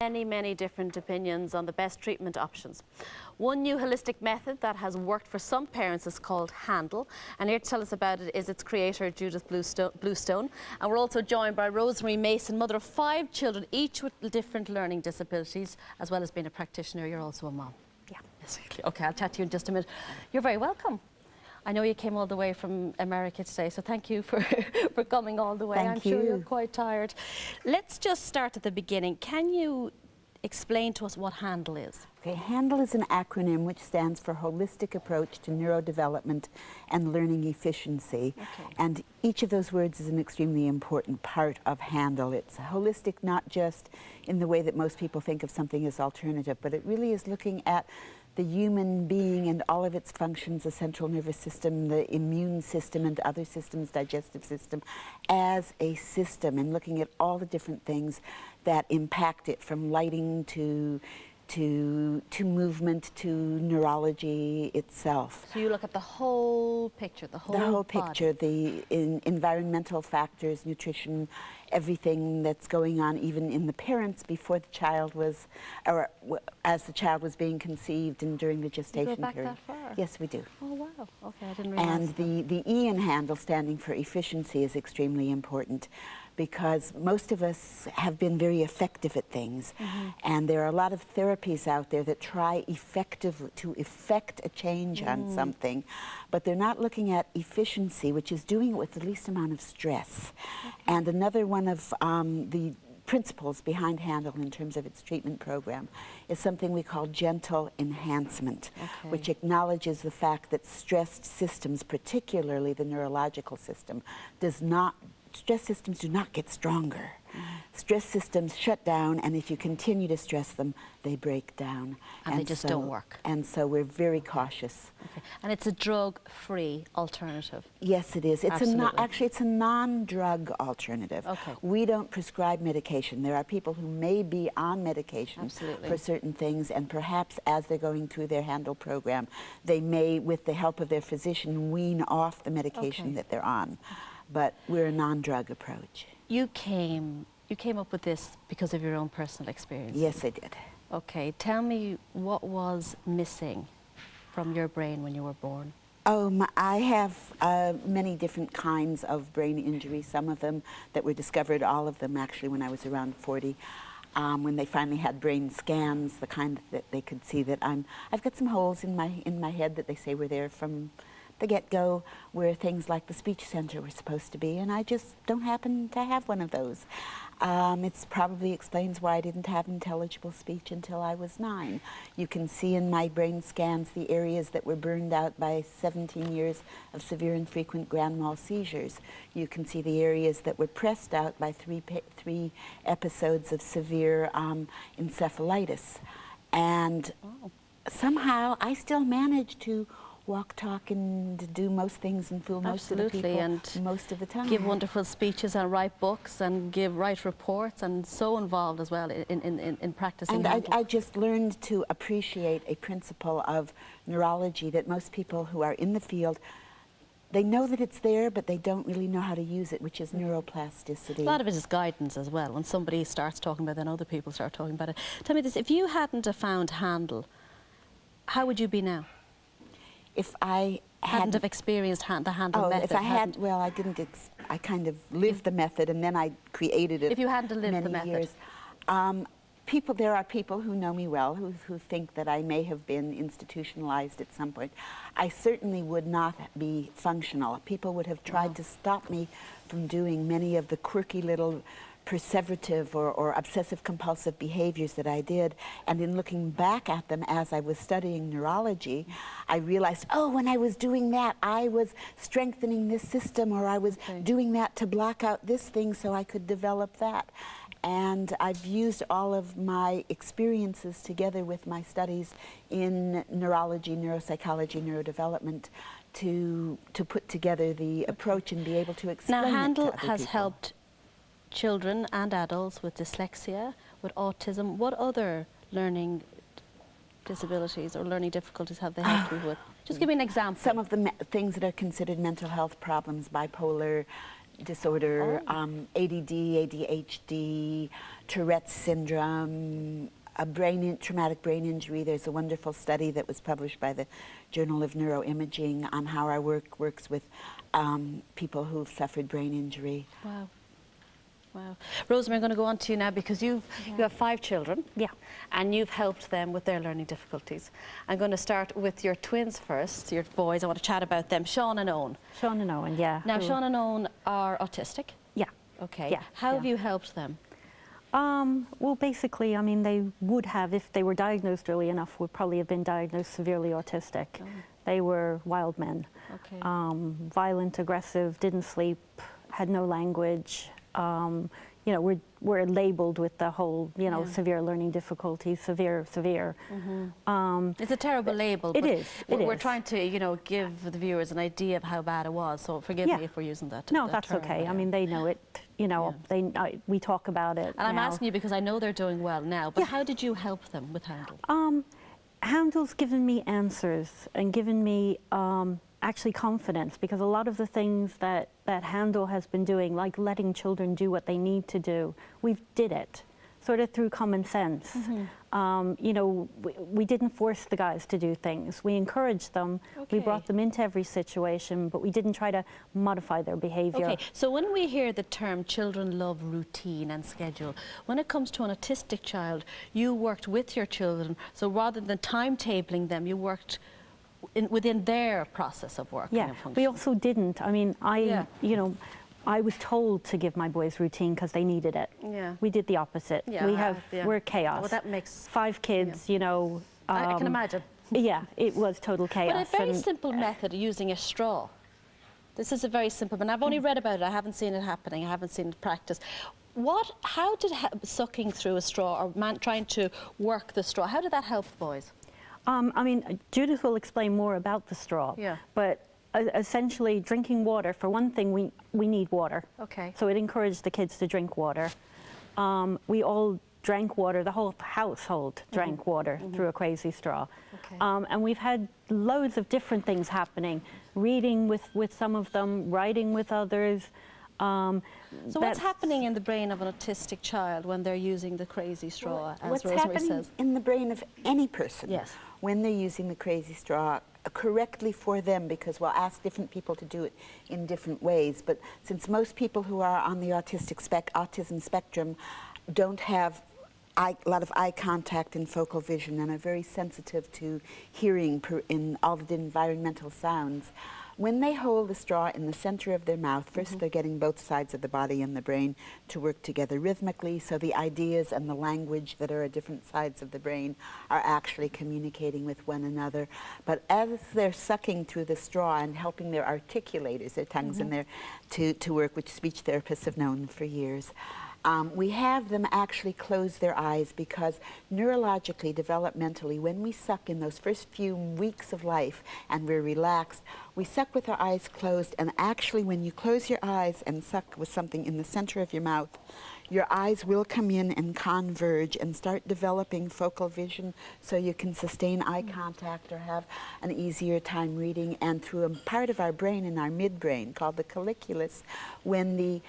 Many different opinions on the best treatment options. One new holistic method that has worked for some parents is called Handle, and here to tell us about it is its creator, Judith Bluestone. And we're also joined by Rosemarie Mason, mother of 5 children, each with different learning disabilities, as well as being a practitioner. You're also a mom. Yeah. Okay, I'll chat to you in just a minute. You're very welcome. I know you came all the way from America today, so thank you for coming all the way. Thank I'm you. sure you're quite tired. Let's just start at the beginning. Can you explain to us what Handle is? Okay, Handle is an acronym which stands for Holistic Approach to Neurodevelopment and Learning Efficiency. Okay. And each of those words is an extremely important part of Handle. It's holistic not just in the way that most people think of something as alternative, but it really is looking at the human being and all of its functions, the central nervous system, the immune system and other systems, digestive system, as a system, and looking at all the different things that impact it, from lighting to movement to neurology itself. So you look at the whole picture, the whole body. Picture, the environmental factors, nutrition, everything that's going on even in the parents before the child was, or as the child was being conceived and during the gestation You go back period. that far? Yes, we do. Oh wow, okay, I didn't realize And that. the E in Handle, standing for efficiency, is extremely important, because most of us have been very effective at things, and there are a lot of therapies out there that try effectively to effect a change on something, but they're not looking at efficiency, which is doing it with the least amount of stress. And another one of the principles behind Handle in terms of its treatment program is something we call gentle enhancement, which acknowledges the fact that stressed systems, particularly the neurological system, stress systems do not get stronger. Stress systems shut down, and if you continue to stress them, they break down. And they just don't work. And so we're very cautious. Okay. And it's a drug-free alternative? Yes, it is. It's Absolutely. it's a non-drug alternative. Okay. We don't prescribe medication. There are people who may be on medication Absolutely. for certain things, and perhaps as they're going through their Handle program, they may, with the help of their physician, wean off the medication that they're on. But we're a non-drug approach. You came up with this because of your own personal experience? Yes, I did. Okay, tell me what was missing from your brain when you were born? I have many different kinds of brain injuries, some of them that were discovered, all of them actually, when I was around 40. When they finally had brain scans, the kind that they could see that I've got some holes in my head that they say were there from the get-go, where things like the speech center were supposed to be, and I just don't happen to have one of those. It probably explains why I didn't have intelligible speech until I was 9. You can see in my brain scans the areas that were burned out by 17 years of severe and frequent grand mal seizures. You can see the areas that were pressed out by three episodes of severe encephalitis. And somehow I still managed to walk, talk, and do most things and fool most of the people and most of the time. Give wonderful speeches and write books and write reports, and so involved as well in practicing. And I just learned to appreciate a principle of neurology that most people who are in the field, they know that it's there, but they don't really know how to use it, which is neuroplasticity. A lot of it is guidance as well. When somebody starts talking about it, then other people start talking about it. Tell me this, if you hadn't have found Handle, how would you be now? If I hadn't have experienced the Handle method. If I had, well, I didn't. I kind of lived the method, and then I created it. If you hadn't lived many the method, years. There are people who know me well who think that I may have been institutionalized at some point. I certainly would not be functional. People would have tried to stop me from doing many of the quirky little perseverative or obsessive-compulsive behaviors that I did, and in looking back at them as I was studying neurology, I realized, oh, when I was doing that, I was strengthening this system, or I was doing that to block out this thing so I could develop that. And I've used all of my experiences together with my studies in neurology, neuropsychology, neurodevelopment to put together the approach and be able to explain it to other people. Now, Handle has helped children and adults with dyslexia, with autism. What other learning disabilities or learning difficulties have they helped you with? Just give me an example. Some of the things that are considered mental health problems, bipolar, disorder, ADD, ADHD, Tourette's syndrome, traumatic brain injury. There's a wonderful study that was published by the Journal of Neuroimaging on how our work works with people who've suffered brain injury. Wow. Wow. Rosemarie, I'm going to go on to you now because you have 5 children. Yeah. And you've helped them with their learning difficulties. I'm going to start with your twins first, your boys. I want to chat about them, Sean and Owen. Sean and Owen, yeah. Now, Sean and Owen are autistic. Yeah. Okay. Yeah. How have you helped them? Well, basically, I mean, they would have, if they were diagnosed early enough, would probably have been diagnosed severely autistic. Oh. They were wild men. Okay. Violent, aggressive, didn't sleep, had no language. You know, we're labeled with the whole, you know, severe learning difficulties, severe. It's a terrible label. It but is. We're trying to, you know, give the viewers an idea of how bad it was. So forgive me if we're using that. No, that that's term, okay. but, I mean, they know it. You know, we talk about it. And I'm now. asking you because I know they're doing well now. But how did you help them with Handle? Handle's given me answers and given me actually confidence, because a lot of the things that Handle has been doing, like letting children do what they need to do, we did it sort of through common sense. You know, we didn't force the guys to do things. We encouraged them. Okay. We brought them into every situation, but we didn't try to modify their behavior. Okay, so when we hear the term children love routine and schedule, when it comes to an autistic child, you worked with your children, so rather than timetabling them, you worked within their process of working and functioning. We also didn't. I mean, you know, I was told to give my boys routine because they needed it. Yeah. We did the opposite. Yeah, We're chaos. Well, that makes 5 kids, you know. I can imagine. Yeah, it was total chaos. But a very simple method, using a straw. This is a very simple, and I've only read about it. I haven't seen it happening. I haven't seen it practiced. How did sucking through a straw or trying to work the straw, how did that help the boys? I mean, Judith will explain more about the straw. Yeah. But essentially, drinking water, for one thing, we need water. Okay. So it encouraged the kids to drink water. We all drank water, the whole household drank water through a crazy straw. Okay. And we've had loads of different things happening. Reading with some of them, writing with others. So what's happening in the brain of an autistic child when they're using the crazy straw, as What's Rosemarie happening says? in the brain of any person when they're using the crazy straw correctly for them, because we'll ask different people to do it in different ways, but since most people who are on the autism spectrum don't have a lot of eye contact and focal vision and are very sensitive to hearing in all the environmental sounds, when they hold the straw in the center of their mouth, first they're getting both sides of the body and the brain to work together rhythmically, so the ideas and the language that are at different sides of the brain are actually communicating with one another. But as they're sucking through the straw and helping their articulators, their tongues in there, to work, which speech therapists have known for years, we have them actually close their eyes, because neurologically, developmentally, when we suck in those first few weeks of life and we're relaxed, we suck with our eyes closed, and actually when you close your eyes and suck with something in the center of your mouth, your eyes will come in and converge and start developing focal vision, so you can sustain eye contact or have an easier time reading. And through a part of our brain in our midbrain called the colliculus, when the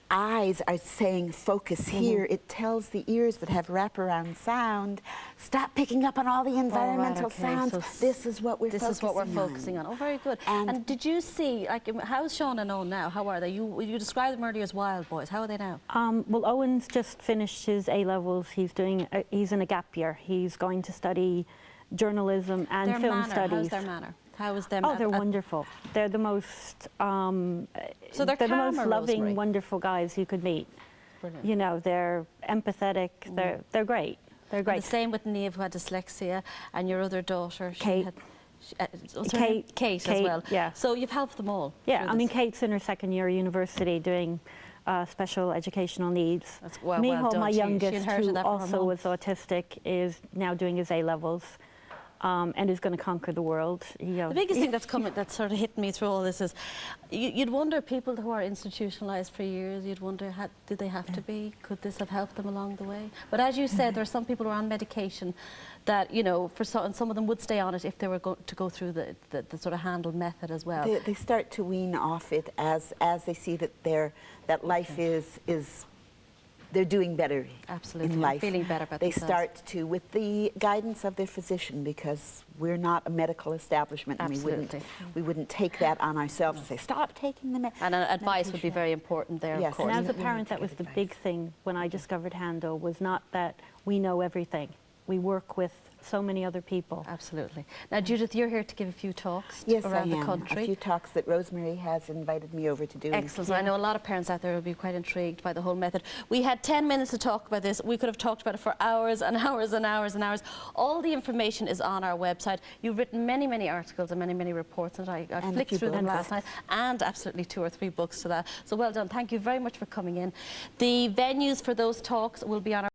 eyes are saying focus here, it tells the ears that have wraparound sound, stop picking up on all the environmental sounds. So this is what we're focusing on. Oh, very good. And did you see, like, how's Sean and Owen now? How are they? You described them earlier as wild boys. How are they now? Well, Owen's just finished his A-levels. He's he's in a gap year. He's going to study journalism and film studies. How's their manner? How is them? Oh, they're wonderful. They're the most so they're the most loving, Rosemarie. wonderful guys you could meet. Brilliant. You know, they're empathetic. They're great. They're great. And the same with Niamh, who had dyslexia, and your other daughter, Kate. Kate as well. Yeah. So you've helped them all. Yeah, I mean, Kate's in her second year of university doing special educational needs. That's well Miho, done. my She youngest, inherited who that from her also mum. was autistic, is now doing his A-levels. and is going to conquer the world. You know. The biggest thing that's sort of hit me through all this is you'd wonder people who are institutionalized for years, you'd wonder, did they have to be? Could this have helped them along the way? But as you said, there are some people who are on medication that, you know, and some of them would stay on it if they were to go through the sort of Handel method as well. They start to wean off it as they see that life is they're doing better. Absolutely. In life. Feeling better about they themselves. start to, with the guidance of their physician, because we're not a medical establishment, and Absolutely. we wouldn't take that on ourselves and say, stop taking the And advice would be very important there, Yes. of course. And as a We parent, that was the big thing when I discovered Handel, was not that we know everything. We work with so many other people. Absolutely. Now, Judith, you're here to give a few talks Yes, around I the am. country. A few talks that Rosemarie has invited me over to do. Excellent. So I know a lot of parents out there will be quite intrigued by the whole method. We had 10 minutes to talk about this. We could have talked about it for hours and hours and hours and hours. All the information is on our website. You've written many, many articles and many, many reports, and I And a flicked few through them books. last night, and absolutely 2 or 3 books to that. So well done. Thank you very much for coming in. The venues for those talks will be on our